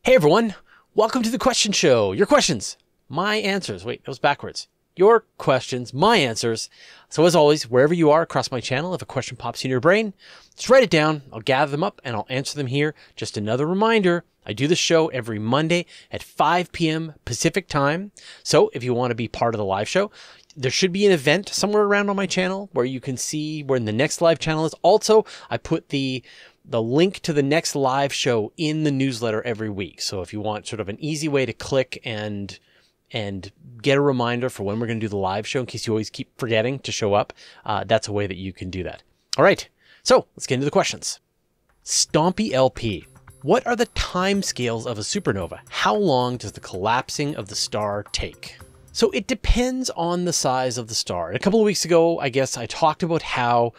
Hey everyone, welcome to the question show. Your questions, my answers. Wait, that was backwards. Your questions, my answers. So as always, wherever you are across my channel, if a question pops in your brain, just write it down. I'll gather them up and I'll answer them here. Just another reminder, I do the show every Monday at 5 p.m. Pacific time. So if you want to be part of the live show, there should be an event somewhere around on my channel where you can see where the next live channel is. Also, I put the link to the next live show in the newsletter every week. So if you want sort of an easy way to click and get a reminder for when we're going to do the live show in case you always keep forgetting to show up, that's a way that you can do that. All right, so let's get into the questions. Stompy LP. What are the time scales of a supernova? How long does the collapsing of the star take? So it depends on the size of the star. And a couple of weeks ago, I guess I talked about how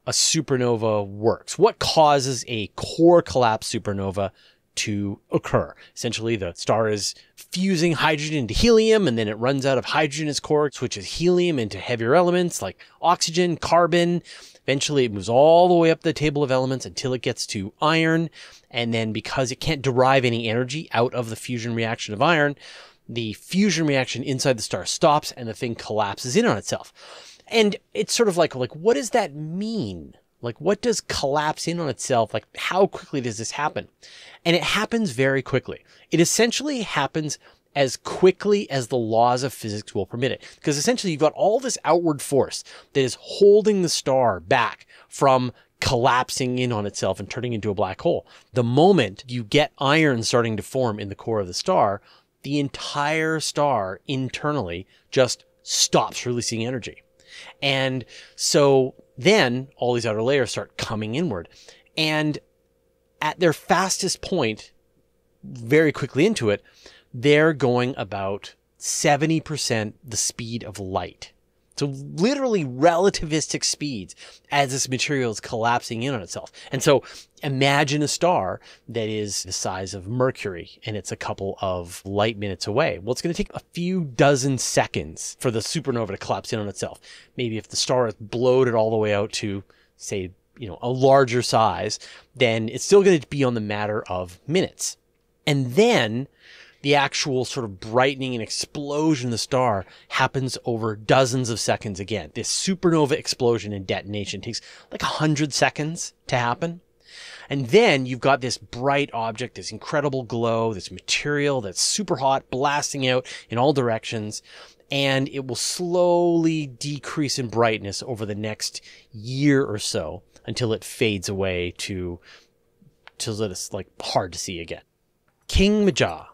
a supernova works. What causes a core collapse supernova to occur? Essentially, the star is fusing hydrogen into helium, and then it runs out of hydrogen in its core, switches helium into heavier elements like oxygen, carbon. Eventually, it moves all the way up the table of elements until it gets to iron. And then because it can't derive any energy out of the fusion reaction of iron, the fusion reaction inside the star stops and the thing collapses in on itself. And it's sort of like what does that mean? Like, what does collapse in on itself? Like, how quickly does this happen? And it happens very quickly. It essentially happens as quickly as the laws of physics will permit it. Because essentially, you've got all this outward force that is holding the star back from collapsing in on itself and turning into a black hole. The moment you get iron starting to form in the core of the star, the entire star internally just stops releasing energy. And so then all these outer layers start coming inward. And at their fastest point, very quickly into it, they're going about 70% the speed of light. So literally relativistic speeds as this material is collapsing in on itself. And so imagine a star that is the size of Mercury and it's a couple of light minutes away. Well, it's going to take a few dozen seconds for the supernova to collapse in on itself. Maybe if the star is bloated all the way out to, say, a larger size, then it's still going to be on the matter of minutes. And then the actual sort of brightening and explosion of the star happens over dozens of seconds again. This supernova explosion and detonation takes like 100 seconds to happen. And then you've got this bright object, this incredible glow, this material that's super hot, blasting out in all directions. And it will slowly decrease in brightness over the next year or so until it fades away till it's like hard to see again. King Majah.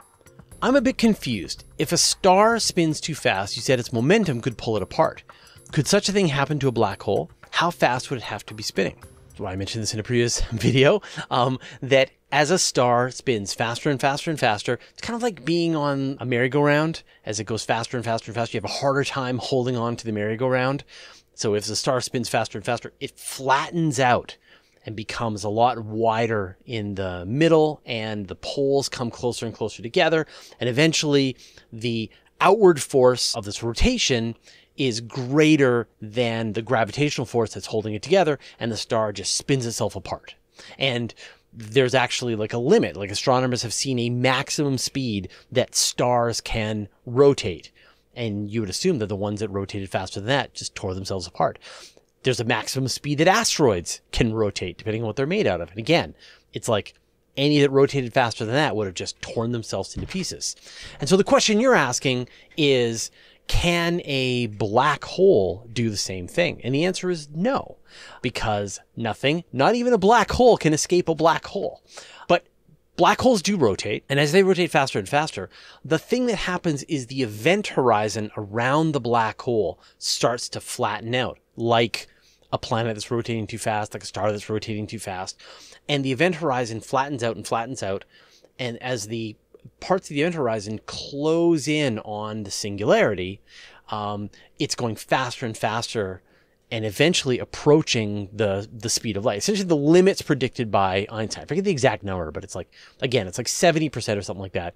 I'm a bit confused. If a star spins too fast, you said its momentum could pull it apart. Could such a thing happen to a black hole? How fast would it have to be spinning? Well, I mentioned this in a previous video, that as a star spins faster and faster and faster, it's kind of like being on a merry-go-round. As it goes faster and faster and faster, you have a harder time holding on to the merry-go-round. So if the star spins faster and faster, it flattens out and becomes a lot wider in the middle, and the poles come closer and closer together. And eventually the outward force of this rotation is greater than the gravitational force that's holding it together, and the star just spins itself apart. And there's actually like a limit. Like astronomers have seen a maximum speed that stars can rotate. And you would assume that the ones that rotated faster than that just tore themselves apart. There's a maximum speed that asteroids can rotate, depending on what they're made out of. And again, it's like any that rotated faster than that would have just torn themselves into pieces. And so the question you're asking is, can a black hole do the same thing? And the answer is no, because nothing, not even a black hole, can escape a black hole. But black holes do rotate, and as they rotate faster and faster, the thing that happens is the event horizon around the black hole starts to flatten out, like a planet that's rotating too fast, like a star that's rotating too fast. And the event horizon flattens out and flattens out. And as the parts of the event horizon close in on the singularity, it's going faster and faster and eventually approaching the speed of light. Essentially the limits predicted by Einstein. I forget the exact number, but it's like, again, it's like 70% or something like that,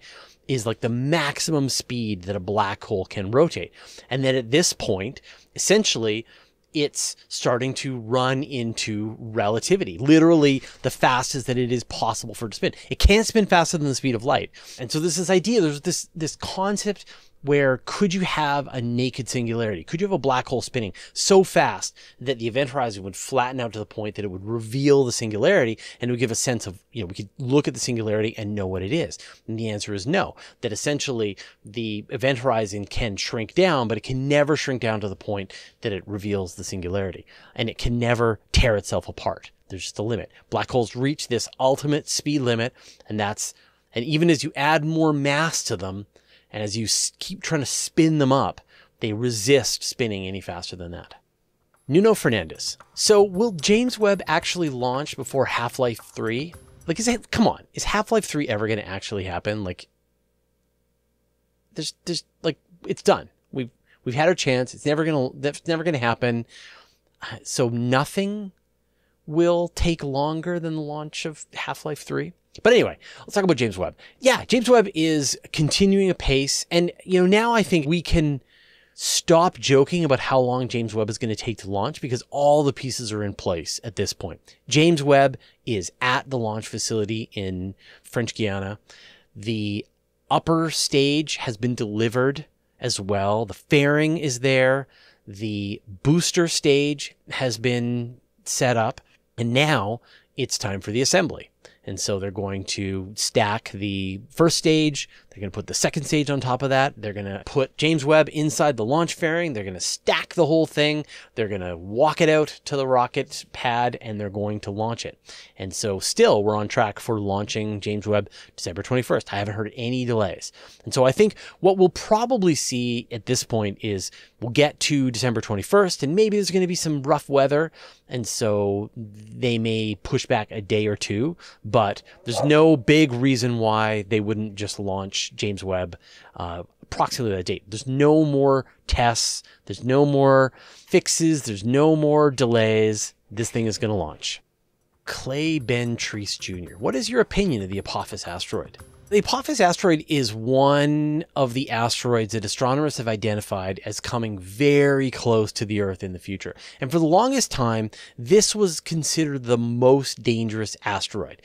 is like the maximum speed that a black hole can rotate. And then at this point, essentially, it's starting to run into relativity, literally the fastest that it is possible for it to spin. It can't spin faster than the speed of light. And so there's this idea, there's this concept where could you have a naked singularity? Could you have a black hole spinning so fast that the event horizon would flatten out to the point that it would reveal the singularity and it would give a sense of, we could look at the singularity and know what it is? And the answer is no, that essentially the event horizon can shrink down, but it can never shrink down to the point that it reveals the singularity. And it can never tear itself apart. There's just a limit. Black holes reach this ultimate speed limit, and even as you add more mass to them, and as you keep trying to spin them up, they resist spinning any faster than that. Nuno Fernandez. So will James Webb actually launch before Half-Life 3? Come on, is Half-Life 3 ever going to actually happen? It's done. We've had our chance. That's never going to happen. So nothing will take longer than the launch of Half-Life 3. But anyway, let's talk about James Webb. Yeah, James Webb is continuing apace. And, now I think we can stop joking about how long James Webb is going to take to launch because all the pieces are in place at this point. James Webb is at the launch facility in French Guiana. The upper stage has been delivered as well. The fairing is there. The booster stage has been set up. And now it's time for the assembly. And so they're going to stack the first stage. They're going to put the second stage on top of that. They're going to put James Webb inside the launch fairing. They're going to stack the whole thing. They're going to walk it out to the rocket pad, and they're going to launch it. And so still, we're on track for launching James Webb December 21st. I haven't heard any delays. And so I think what we'll probably see at this point is we'll get to December 21st, and maybe there's going to be some rough weather. And so they may push back a day or two, but there's no big reason why they wouldn't just launch James Webb approximately that date. There's no more tests. There's no more fixes. There's no more delays. This thing is going to launch. Clay Ben Treese Jr. What is your opinion of the Apophis asteroid? The Apophis asteroid is one of the asteroids that astronomers have identified as coming very close to the Earth in the future. And for the longest time, this was considered the most dangerous asteroid.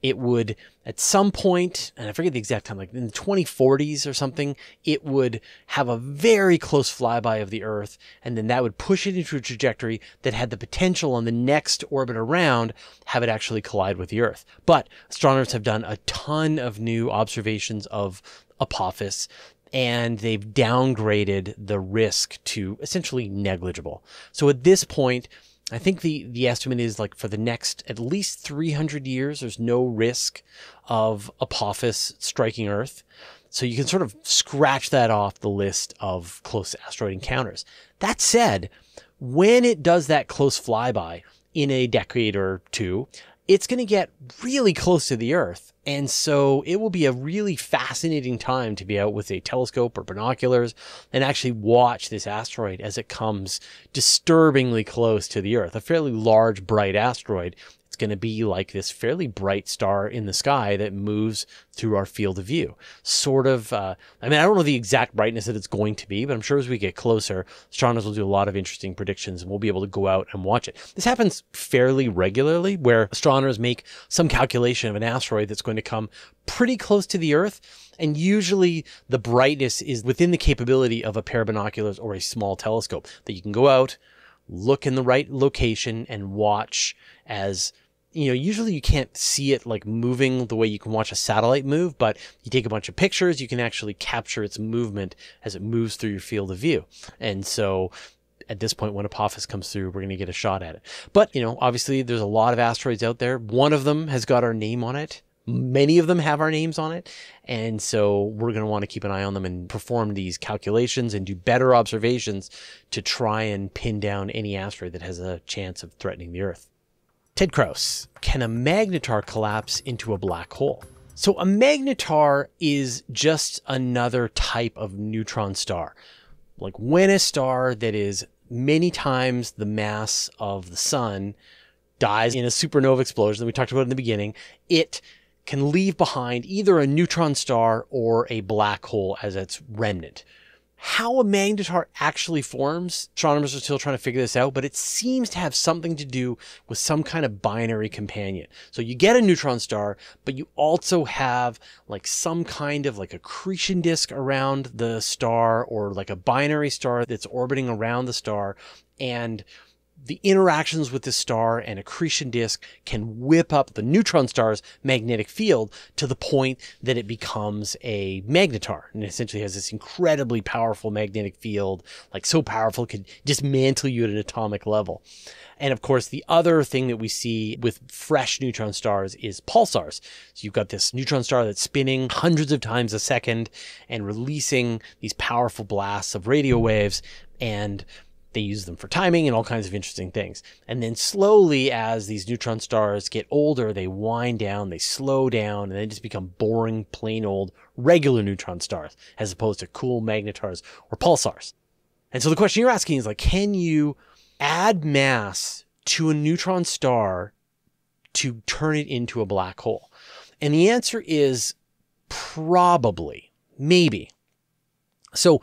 It would, at some point, and I forget the exact time, like in the 2040s or something, it would have a very close flyby of the Earth, and then that would push it into a trajectory that had the potential on the next orbit around have it actually collide with the Earth. But astronomers have done a ton of new observations of Apophis, and they've downgraded the risk to essentially negligible. So at this point, I think the estimate is like for the next at least 300 years, there's no risk of Apophis striking Earth. So you can sort of scratch that off the list of close asteroid encounters. That said, when it does that close flyby in a decade or two, it's going to get really close to the Earth. And so it will be a really fascinating time to be out with a telescope or binoculars and actually watch this asteroid as it comes disturbingly close to the Earth. A fairly large, bright asteroid. It's going to be like this fairly bright star in the sky that moves through our field of view. Sort of, I don't know the exact brightness that it's going to be, but I'm sure as we get closer, astronomers will do a lot of interesting predictions and we'll be able to go out and watch it. This happens fairly regularly where astronomers make some calculation of an asteroid that's going to come pretty close to the Earth. And usually the brightness is within the capability of a pair of binoculars or a small telescope that you can go out, look in the right location and watch as, usually you can't see it like moving the way you can watch a satellite move, but you take a bunch of pictures, you can actually capture its movement as it moves through your field of view. And so at this point, when Apophis comes through, we're going to get a shot at it. But, obviously there's a lot of asteroids out there. One of them has got our name on it. Many of them have our names on it. And so we're going to want to keep an eye on them and perform these calculations and do better observations to try and pin down any asteroid that has a chance of threatening the Earth. Ted Krause, can a magnetar collapse into a black hole? So a magnetar is just another type of neutron star. Like when a star that is many times the mass of the sun dies in a supernova explosion that we talked about in the beginning, it can leave behind either a neutron star or a black hole as its remnant. How a magnetar actually forms, astronomers are still trying to figure this out, but it seems to have something to do with some kind of binary companion. So you get a neutron star, but you also have like some kind of like accretion disk around the star, or like a binary star that's orbiting around the star, and the interactions with the star and accretion disk can whip up the neutron star's magnetic field to the point that it becomes a magnetar, and it essentially has this incredibly powerful magnetic field, like so powerful it could dismantle you at an atomic level. And of course, the other thing that we see with fresh neutron stars is pulsars. So you've got this neutron star that's spinning hundreds of times a second and releasing these powerful blasts of radio waves, and they use them for timing and all kinds of interesting things. And then slowly, as these neutron stars get older, they wind down, they slow down, and they just become boring, plain old regular neutron stars, as opposed to cool magnetars or pulsars. And so the question you're asking is like, can you add mass to a neutron star to turn it into a black hole? And the answer is probably, maybe. So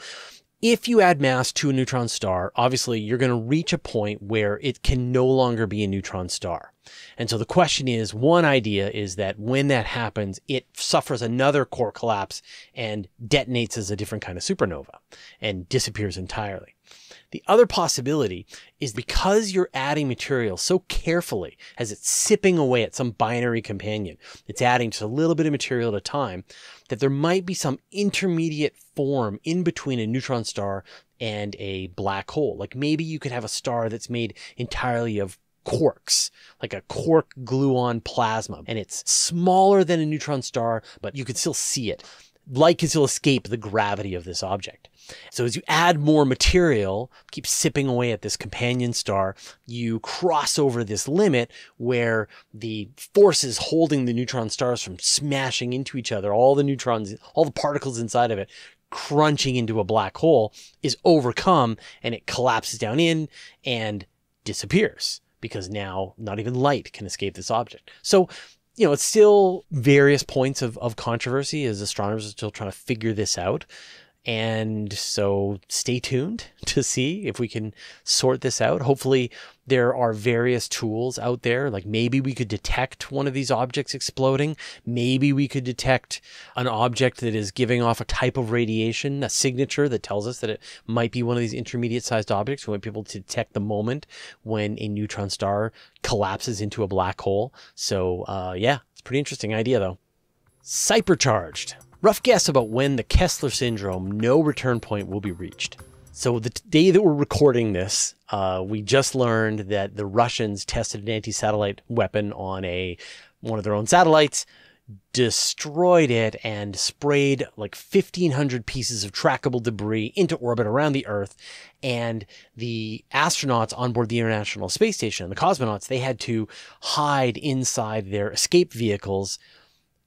if you add mass to a neutron star, obviously you're going to reach a point where it can no longer be a neutron star. And so the question is, one idea is that when that happens, it suffers another core collapse and detonates as a different kind of supernova and disappears entirely. The other possibility is because you're adding material so carefully as it's sipping away at some binary companion, it's adding just a little bit of material at a time, that there might be some intermediate form in between a neutron star and a black hole. Like maybe you could have a star that's made entirely of quarks, like a quark gluon plasma, and it's smaller than a neutron star, but you can still see it. Light can still escape the gravity of this object. So as you add more material, keep sipping away at this companion star, you cross over this limit where the forces holding the neutron stars from smashing into each other, all the neutrons, all the particles inside of it, crunching into a black hole, is overcome, and it collapses down in and disappears, because now not even light can escape this object. So, you know, it's still various points of controversy as astronomers are still trying to figure this out. And so stay tuned to see if we can sort this out. Hopefully there are various tools out there. Like maybe we could detect one of these objects exploding. Maybe we could detect an object that is giving off a type of radiation, a signature that tells us that it might be one of these intermediate sized objects. We might be able to detect the moment when a neutron star collapses into a black hole. So yeah, it's a pretty interesting idea though. Cypercharged. Rough guess about when the Kessler Syndrome no return point will be reached. So the day that we're recording this, we just learned that the Russians tested an anti-satellite weapon on one of their own satellites, destroyed it, and sprayed like 1,500 pieces of trackable debris into orbit around the Earth. And the astronauts on board the International Space Station, the cosmonauts, they had to hide inside their escape vehicles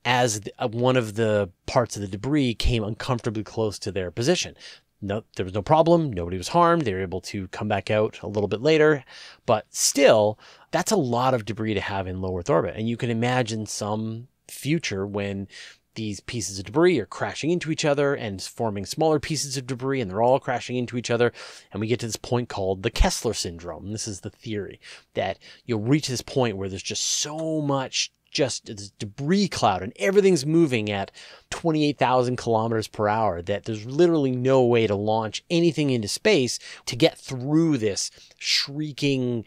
as one of the parts of the debris came uncomfortably close to their position. No, there was no problem. Nobody was harmed. They were able to come back out a little bit later. But still, that's a lot of debris to have in low Earth orbit. And you can imagine some future when these pieces of debris are crashing into each other and forming smaller pieces of debris, and they're all crashing into each other. And we get to this point called the Kessler Syndrome. And this is the theory that you'll reach this point where there's just so much this debris cloud and everything's moving at 28,000 kilometers per hour that there's literally no way to launch anything into space to get through this shrieking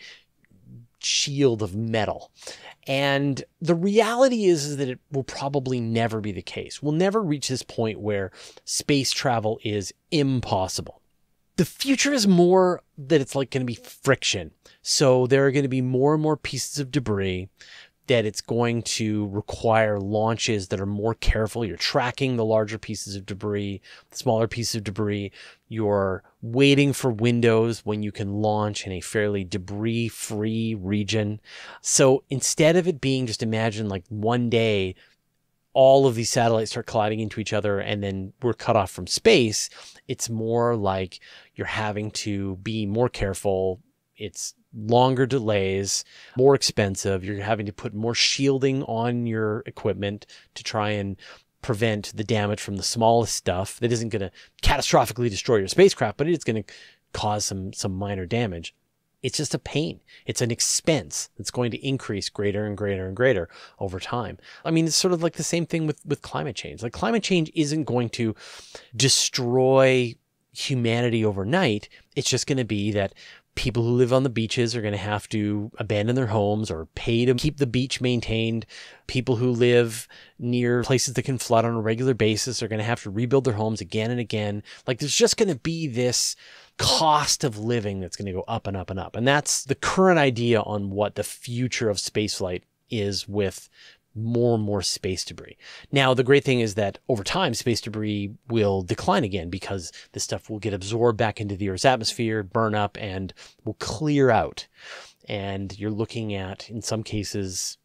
shield of metal. And the reality is that it will probably never be the case. We'll never reach this point where space travel is impossible. The future is more that it's like going to be friction. So there are going to be more and more pieces of debris, that it's going to require launches that are more careful. You're tracking the larger pieces of debris, the smaller pieces of debris. You're waiting for windows when you can launch in a fairly debris-free region. So instead of it being just imagine like one day, all of these satellites start colliding into each other and then we're cut off from space, it's more like you're having to be more careful. It's longer delays, more expensive. You're having to put more shielding on your equipment to try and prevent the damage from the smallest stuff that isn't going to catastrophically destroy your spacecraft, but it's going to cause some minor damage. It's just a pain. It's an expense that's going to increase greater and greater and greater over time. I mean, it's sort of like the same thing with climate change. Like, climate change isn't going to destroy humanity overnight. It's just going to be that people who live on the beaches are going to have to abandon their homes or pay to keep the beach maintained. People who live near places that can flood on a regular basis are going to have to rebuild their homes again and again. Like, there's just going to be this cost of living that's going to go up and up and up. And that's the current idea on what the future of spaceflight is, with more and more space debris. Now, the great thing is that over time, space debris will decline again, because this stuff will get absorbed back into the Earth's atmosphere, burn up, and will clear out. And you're looking at, in some cases,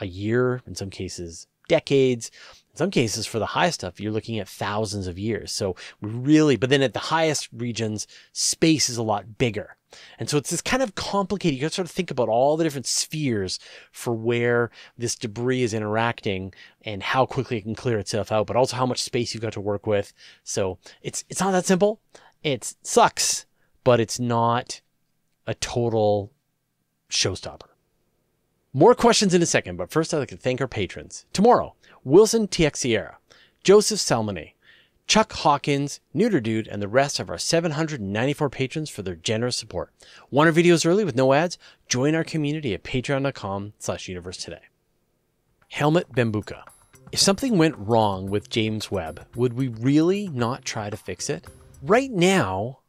a year, in some cases, decades. In some cases, for the highest stuff, you're looking at thousands of years. So but then at the highest regions, space is a lot bigger. And so it's this kind of complicated, you got to sort of think about all the different spheres for where this debris is interacting and how quickly it can clear itself out, but also how much space you've got to work with. So it's not that simple. It sucks, but it's not a total showstopper. More questions in a second, but first I'd like to thank our patrons. Tomorrow, Wilson TX Sierra, Joseph Salmone, Chuck Hawkins, Neuter Dude, and the rest of our 794 patrons for their generous support. Want our videos early with no ads? Join our community at patreon.com/universetoday. Helmut Bambuka. If something went wrong with James Webb, would we really not try to fix it? Right now,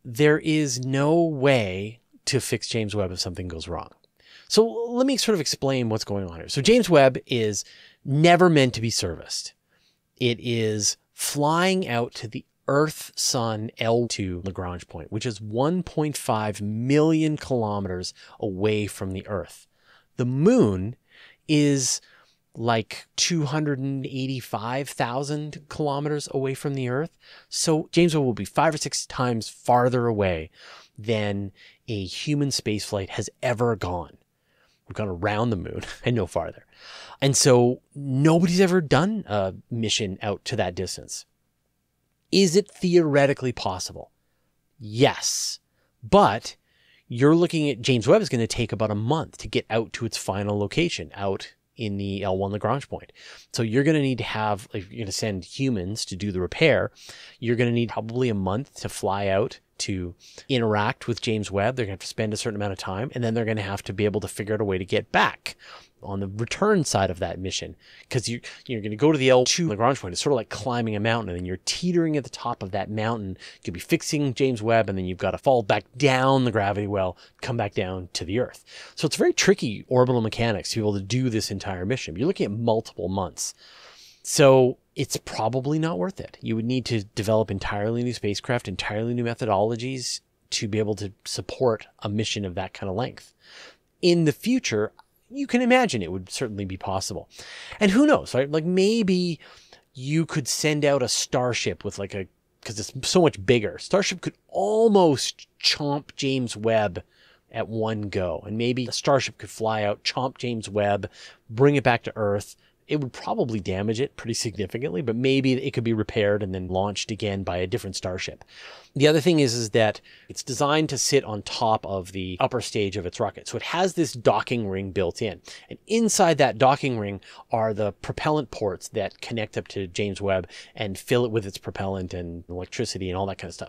there is no way to fix James Webb if something goes wrong. So let me sort of explain what's going on here. So James Webb is never meant to be serviced. It is flying out to the Earth-Sun L2 Lagrange point, which is 1.5 million kilometers away from the Earth. The moon is like 285,000 kilometers away from the Earth. So James Webb will be 5 or 6 times farther away than a human spaceflight has ever gone. We've gone around the moon and no farther. And so nobody's ever done a mission out to that distance. Is it theoretically possible? Yes. But you're looking at James Webb is going to take about a month to get out to its final location, out in the L1 Lagrange point. So you're going to need to have, if you're going to send humans to do the repair, you're going to need probably a month to fly out to interact with James Webb. They're going to have to spend a certain amount of time, and then they're going to have to be able to figure out a way to get back on the return side of that mission, because you're going to go to the L2 Lagrange point. It's sort of like climbing a mountain, and then you're teetering at the top of that mountain. You'll be fixing James Webb, and then you've got to fall back down the gravity well, come back down to the Earth. So it's very tricky orbital mechanics to be able to do this entire mission. You're looking at multiple months. So it's probably not worth it. You would need to develop entirely new spacecraft, entirely new methodologies to be able to support a mission of that kind of length. In the future, you can imagine it would certainly be possible. And who knows, right? Like, maybe you could send out a Starship with because it's so much bigger. Starship could almost chomp James Webb at one go. And maybe a Starship could fly out, chomp James Webb, bring it back to Earth. It would probably damage it pretty significantly, but maybe it could be repaired and then launched again by a different Starship. The other thing is that it's designed to sit on top of the upper stage of its rocket. So it has this docking ring built in. And inside that docking ring are the propellant ports that connect up to James Webb and fill it with its propellant and electricity and all that kind of stuff.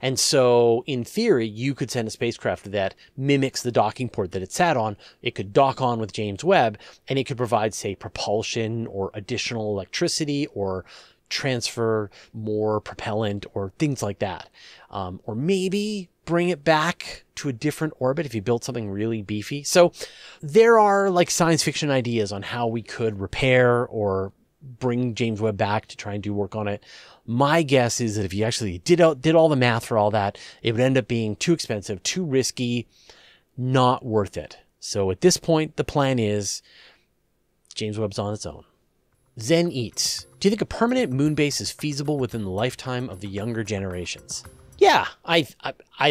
And so in theory, you could send a spacecraft that mimics the docking port that it sat on. It could dock on with James Webb, and it could provide, say, propulsion or additional electricity or transfer more propellant or things like that. Or maybe bring it back to a different orbit if you built something really beefy. So there are like science fiction ideas on how we could repair or bring James Webb back to try and do work on it. My guess is that if you actually did all the math for all that, it would end up being too expensive, too risky, not worth it. So at this point, the plan is James Webb's on its own. Zen Eats. Do you think a permanent moon base is feasible within the lifetime of the younger generations? Yeah, I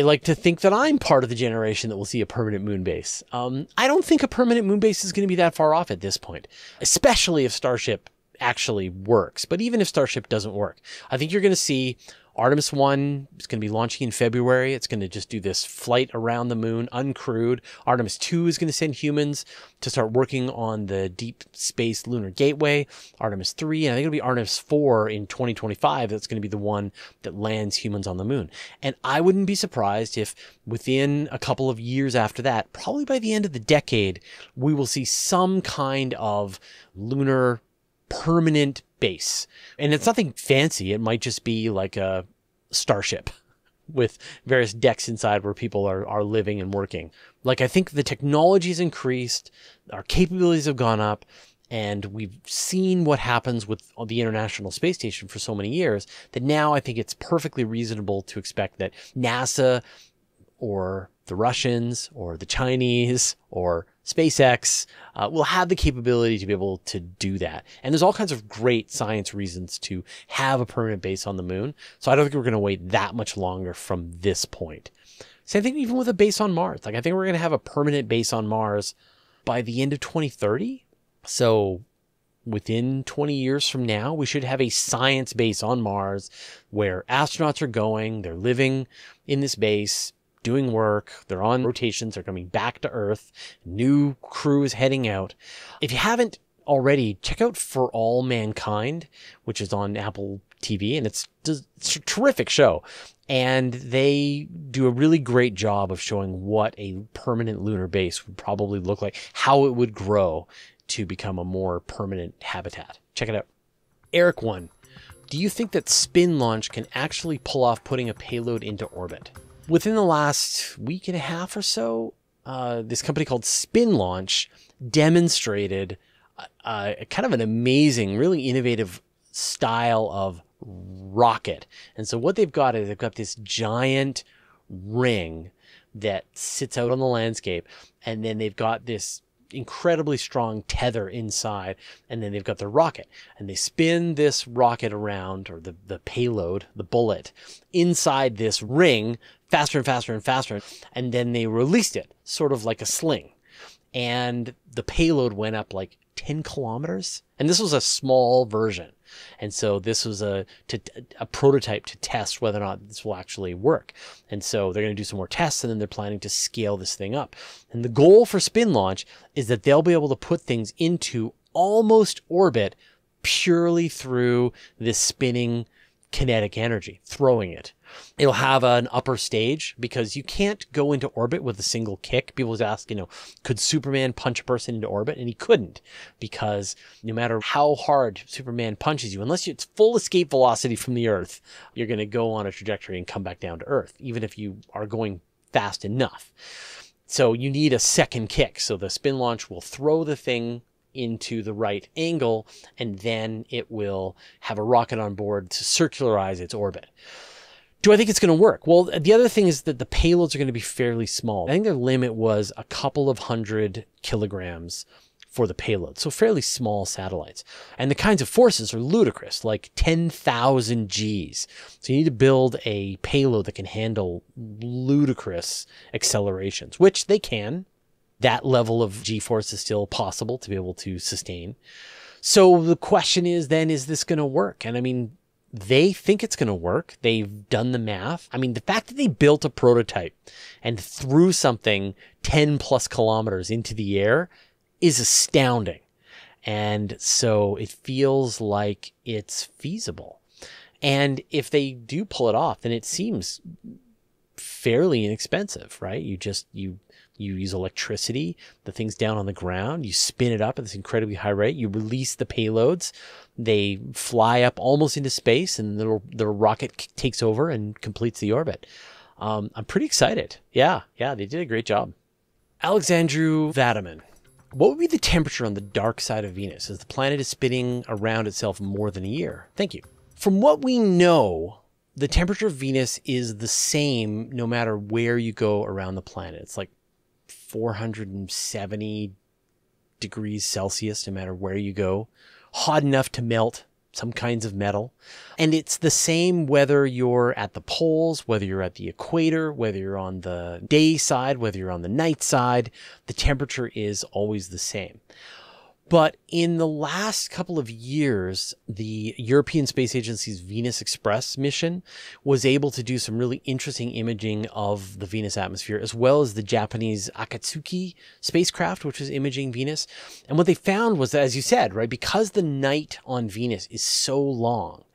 like to think that I'm part of the generation that will see a permanent moon base. I don't think a permanent moon base is going to be that far off at this point, especially if Starship actually works. But even if Starship doesn't work, I think you're going to see Artemis 1 is going to be launching in February. It's going to just do this flight around the moon, uncrewed. Artemis 2 is going to send humans to start working on the Deep Space Lunar Gateway. Artemis 3, and I think it'll be Artemis 4 in 2025. That's going to be the one that lands humans on the moon. And I wouldn't be surprised if within a couple of years after that, probably by the end of the decade, we will see some kind of lunar permanent base. And it's nothing fancy. It might just be like a starship with various decks inside where people are living and working. Like, I think the technology's increased, our capabilities have gone up, and we've seen what happens with the International Space Station for so many years that now I think it's perfectly reasonable to expect that NASA or the Russians or the Chinese or SpaceX will have the capability to be able to do that. And there's all kinds of great science reasons to have a permanent base on the moon. So I don't think we're going to wait that much longer from this point. Same thing even with a base on Mars. Like, I think we're going to have a permanent base on Mars by the end of 2030. So within 20 years from now, we should have a science base on Mars where astronauts are going, they're living in this base, doing work, they're on rotations, they're coming back to Earth, new crew is heading out. If you haven't already, check out For All Mankind, which is on Apple TV, and it's a terrific show. And they do a really great job of showing what a permanent lunar base would probably look like, how it would grow to become a more permanent habitat. Check it out. Eric 1, do you think that spin launch can actually pull off putting a payload into orbit? Within the last week and a half or so, this company called Spin Launch demonstrated kind of an amazing, really innovative style of rocket. And so what they've got is they've got this giant ring that sits out on the landscape, and then they've got this incredibly strong tether inside, and then they've got the rocket, and they spin this rocket around, or the payload, the bullet, inside this ring faster and faster and faster, and then they released it sort of like a sling, and the payload went up like 10 kilometers, and this was a small version. And so this was a prototype to test whether or not this will actually work. And so they're going to do some more tests, and then they're planning to scale this thing up. And the goal for Spin Launch is that they'll be able to put things into almost orbit purely through this spinning kinetic energy, throwing it. It'll have an upper stage because you can't go into orbit with a single kick. People ask, could Superman punch a person into orbit? And he couldn't, because no matter how hard Superman punches you, unless it's full escape velocity from the Earth, you're going to go on a trajectory and come back down to Earth, even if you are going fast enough. So you need a second kick. So the Spin Launch will throw the thing into the right angle, and then it will have a rocket on board to circularize its orbit. Do I think it's going to work? Well, the other thing is that the payloads are going to be fairly small. I think their limit was a couple of 100 kilograms for the payload. So fairly small satellites. And the kinds of forces are ludicrous, like 10,000 Gs. So you need to build a payload that can handle ludicrous accelerations, which they can. That level of G-force is still possible to be able to sustain. So the question is then, is this going to work? And I mean, they think it's going to work. They've done the math. I mean, the fact that they built a prototype and threw something 10 plus kilometers into the air is astounding. And so it feels like it's feasible. And if they do pull it off, then it seems fairly inexpensive, right? You use electricity, the thing's down on the ground, you spin it up at this incredibly high rate, you release the payloads, they fly up almost into space, and the rocket takes over and completes the orbit. I'm pretty excited. Yeah, they did a great job. Alexandru Vadaman, what would be the temperature on the dark side of Venus as the planet is spinning around itself more than a year? Thank you. From what we know, the temperature of Venus is the same no matter where you go around the planet. It's like 470 degrees Celsius no matter where you go. Hot enough to melt some kinds of metal. And it's the same whether you're at the poles, whether you're at the equator, whether you're on the day side, whether you're on the night side. The temperature is always the same. But in the last couple of years, the European Space Agency's Venus Express mission was able to do some really interesting imaging of the Venus atmosphere, as well as the Japanese Akatsuki spacecraft, which was imaging Venus. And what they found was that, as you said, right, because the night on Venus is so long,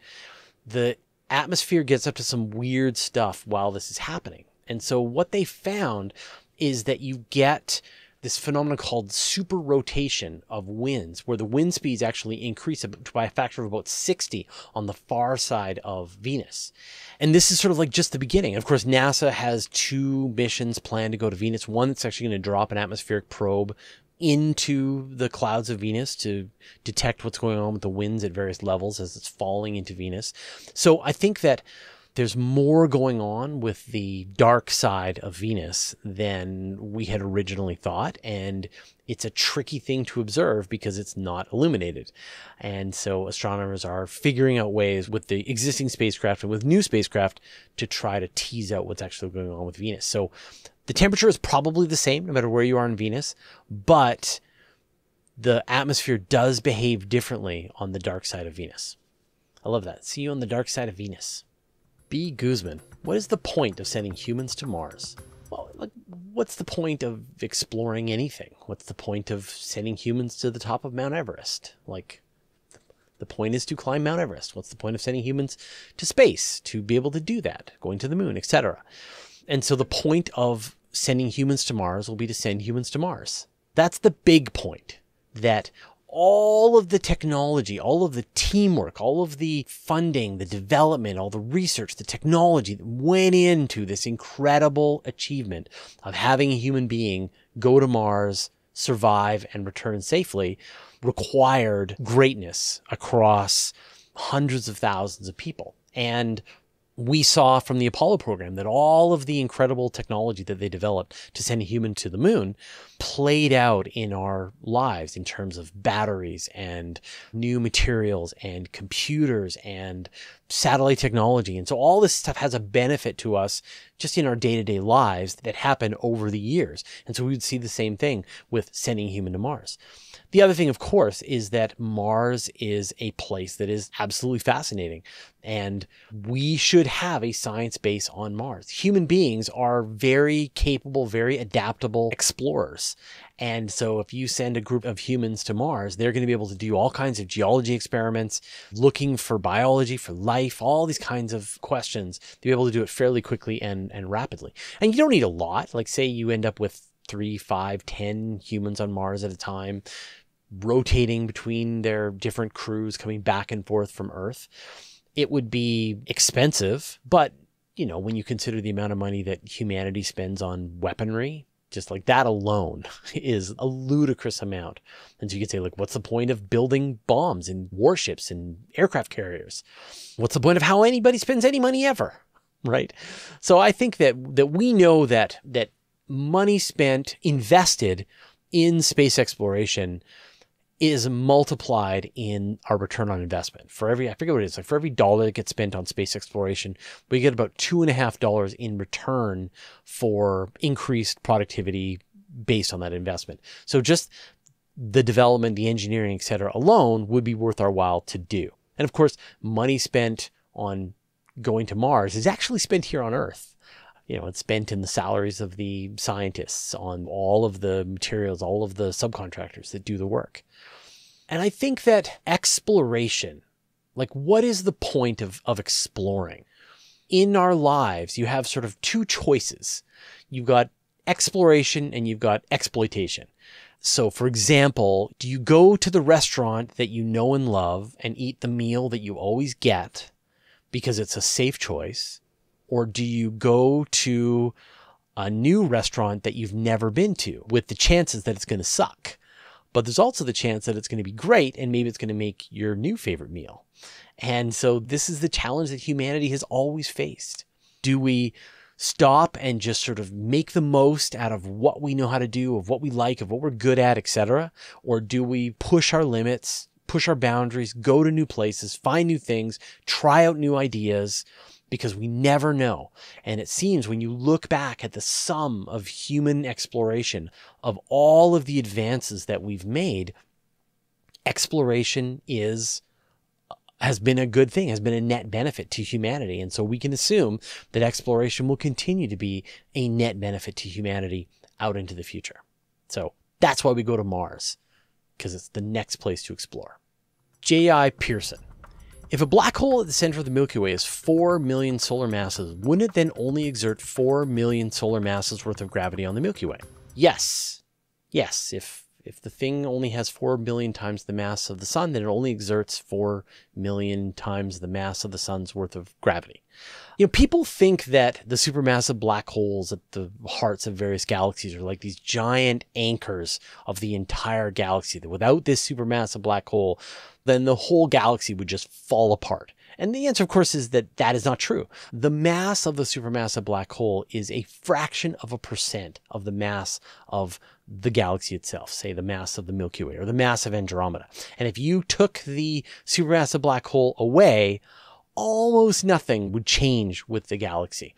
the atmosphere gets up to some weird stuff while this is happening. And so what they found is that you get this phenomenon called super rotation of winds, where the wind speeds actually increase by a factor of about 60 on the far side of Venus. And this is sort of like just the beginning. Of course, NASA has 2 missions planned to go to Venus. One that's actually going to drop an atmospheric probe into the clouds of Venus to detect what's going on with the winds at various levels as it's falling into Venus. So I think that there's more going on with the dark side of Venus than we had originally thought. And it's a tricky thing to observe because it's not illuminated. And so astronomers are figuring out ways with the existing spacecraft and with new spacecraft to try to tease out what's actually going on with Venus. So the temperature is probably the same no matter where you are on Venus, but the atmosphere does behave differently on the dark side of Venus. I love that. See you on the dark side of Venus. B. Guzman, what is the point of sending humans to Mars? Well, like, what's the point of exploring anything? What's the point of sending humans to the top of Mount Everest? Like, the point is to climb Mount Everest. What's the point of sending humans to space to be able to do that, going to the moon, etc.? And so the point of sending humans to Mars will be to send humans to Mars. That's the big point, that all of the technology, all of the teamwork, all of the funding, the development, all the research, the technology that went into this incredible achievement of having a human being go to Mars, survive, and return safely required greatness across hundreds of thousands of people. And we saw from the Apollo program that all of the incredible technology that they developed to send a human to the moon played out in our lives in terms of batteries and new materials and computers and satellite technology. And so all this stuff has a benefit to us just in our day-to-day lives that happen over the years. And so we would see the same thing with sending a human to Mars. The other thing, of course, is that Mars is a place that is absolutely fascinating, and we should have a science base on Mars. Human beings are very capable, very adaptable explorers. And so if you send a group of humans to Mars, they're going to be able to do all kinds of geology experiments, looking for biology, for life, all these kinds of questions. They'll be able to do it fairly quickly and rapidly. And you don't need a lot. Like, say you end up with 3, 5, 10 humans on Mars at a time, rotating between their different crews, coming back and forth from Earth. It would be expensive, but, you know, when you consider the amount of money that humanity spends on weaponry, just like that alone is a ludicrous amount. And so you could say, like, what's the point of building bombs and warships and aircraft carriers? What's the point of how anybody spends any money ever, right? So I think that we know that money spent, invested in space exploration is multiplied in our return on investment. For every, I forget what it is, like for every dollar that gets spent on space exploration, we get about $2.50 in return for increased productivity based on that investment. So just the development, the engineering, et cetera, alone would be worth our while to do. And of course, money spent on going to Mars is actually spent here on Earth. You know, it's spent in the salaries of the scientists, on all of the materials, all of the subcontractors that do the work. And I think that exploration, like, what is the point of exploring? In our lives, you have sort of 2 choices. You've got exploration and you've got exploitation. So, for example, do you go to the restaurant that you know and love and eat the meal that you always get because it's a safe choice? Or do you go to a new restaurant that you've never been to with the chances that it's going to suck? But there's also the chance that it's going to be great and maybe it's going to make your new favorite meal. And so this is the challenge that humanity has always faced. Do we stop and just sort of make the most out of what we know how to do, of what we like, of what we're good at, etc.? Or do we push our limits, push our boundaries, go to new places, find new things, try out new ideas? Because we never know. And it seems when you look back at the sum of human exploration, of all of the advances that we've made, exploration has been a good thing, has been a net benefit to humanity. And so we can assume that exploration will continue to be a net benefit to humanity out into the future. So that's why we go to Mars, because it's the next place to explore. J.I. Pearson. If a black hole at the center of the Milky Way is 4 million solar masses, wouldn't it then only exert 4 million solar masses worth of gravity on the Milky Way? Yes. Yes, if the thing only has 4 million times the mass of the sun, then it only exerts 4 million times the mass of the sun's worth of gravity. You know, people think that the supermassive black holes at the hearts of various galaxies are like these giant anchors of the entire galaxy, that without this supermassive black hole, then the whole galaxy would just fall apart. And the answer, of course, is that that is not true. The mass of the supermassive black hole is a fraction of a percent of the mass of the galaxy itself, say the mass of the Milky Way or the mass of Andromeda. And if you took the supermassive black hole away, almost nothing would change with the galaxy.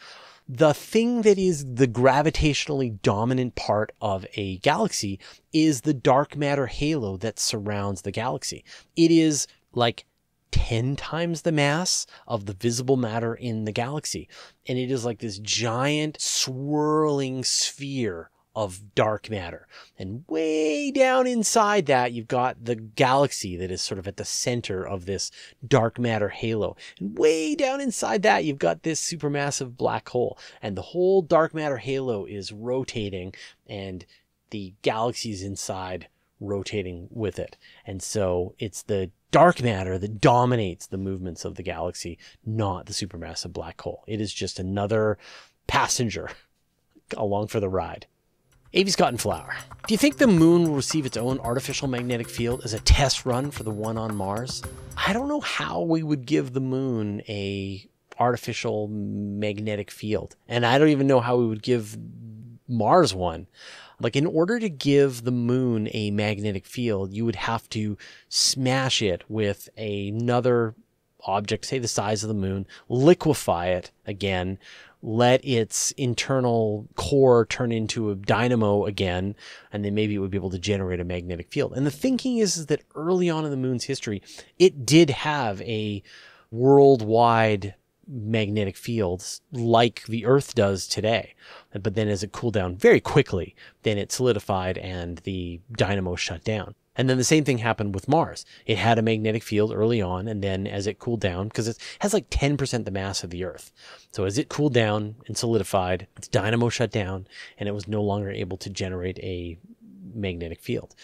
The thing that is the gravitationally dominant part of a galaxy is the dark matter halo that surrounds the galaxy. It is like 10 times the mass of the visible matter in the galaxy. And it is like this giant swirling sphere of dark matter. And way down inside that, you've got the galaxy that is sort of at the center of this dark matter halo. And way down inside that, you've got this supermassive black hole. And the whole dark matter halo is rotating, and the galaxy's inside rotating with it. And so it's the dark matter that dominates the movements of the galaxy, not the supermassive black hole. It is just another passenger along for the ride. Avy Scott and Flower. Do you think the moon will receive its own artificial magnetic field as a test run for the one on Mars? I don't know how we would give the moon a artificial magnetic field. And I don't even know how we would give Mars one. Like, in order to give the moon a magnetic field, you would have to smash it with another object, say the size of the moon, liquefy it again, let its internal core turn into a dynamo again, and then maybe it would be able to generate a magnetic field. And the thinking is that early on in the moon's history, it did have a worldwide magnetic fields like the Earth does today. But then as it cooled down very quickly, then it solidified and the dynamo shut down. And then the same thing happened with Mars. It had a magnetic field early on, and then as it cooled down, because it has like 10% the mass of the Earth. So as it cooled down and solidified, its dynamo shut down, and it was no longer able to generate a magnetic field.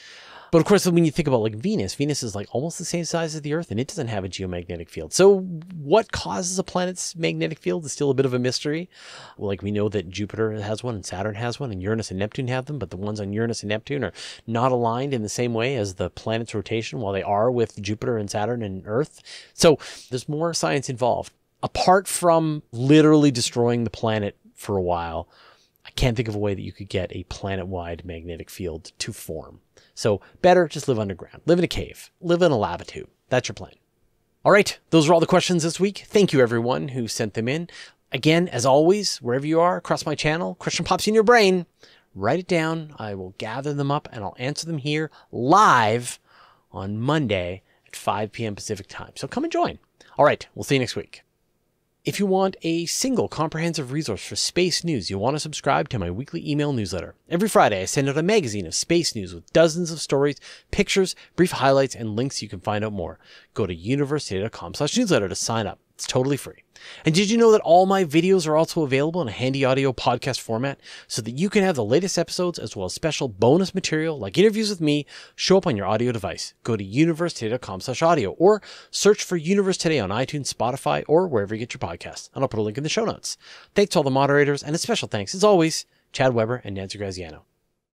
But of course, when you think about like Venus is like almost the same size as the Earth, and it doesn't have a geomagnetic field. So what causes a planet's magnetic field is still a bit of a mystery. Like, we know that Jupiter has one and Saturn has one and Uranus and Neptune have them, but the ones on Uranus and Neptune are not aligned in the same way as the planet's rotation, while they are with Jupiter and Saturn and Earth. So there's more science involved. Apart from literally destroying the planet for a while, I can't think of a way that you could get a planet-wide magnetic field to form. So better just live underground, live in a cave, live in a lava tube. That's your plan. All right, those are all the questions this week. Thank you everyone who sent them in. Again, as always, wherever you are across my channel, question pops in your brain, write it down. I will gather them up and I'll answer them here live on Monday at 5 p.m. Pacific time. So come and join. All right, we'll see you next week. If you want a single comprehensive resource for space news, you'll want to subscribe to my weekly email newsletter. Every Friday, I send out a magazine of space news with dozens of stories, pictures, brief highlights, and links you can find out more. Go to universetoday.com/newsletter to sign up. It's totally free. And did you know that all my videos are also available in a handy audio podcast format so that you can have the latest episodes as well as special bonus material like interviews with me show up on your audio device? Go to universetoday.com/audio or search for Universe Today on iTunes, Spotify, or wherever you get your podcasts. And I'll put a link in the show notes. Thanks to all the moderators, and a special thanks, as always, Chad Weber and Nancy Graziano.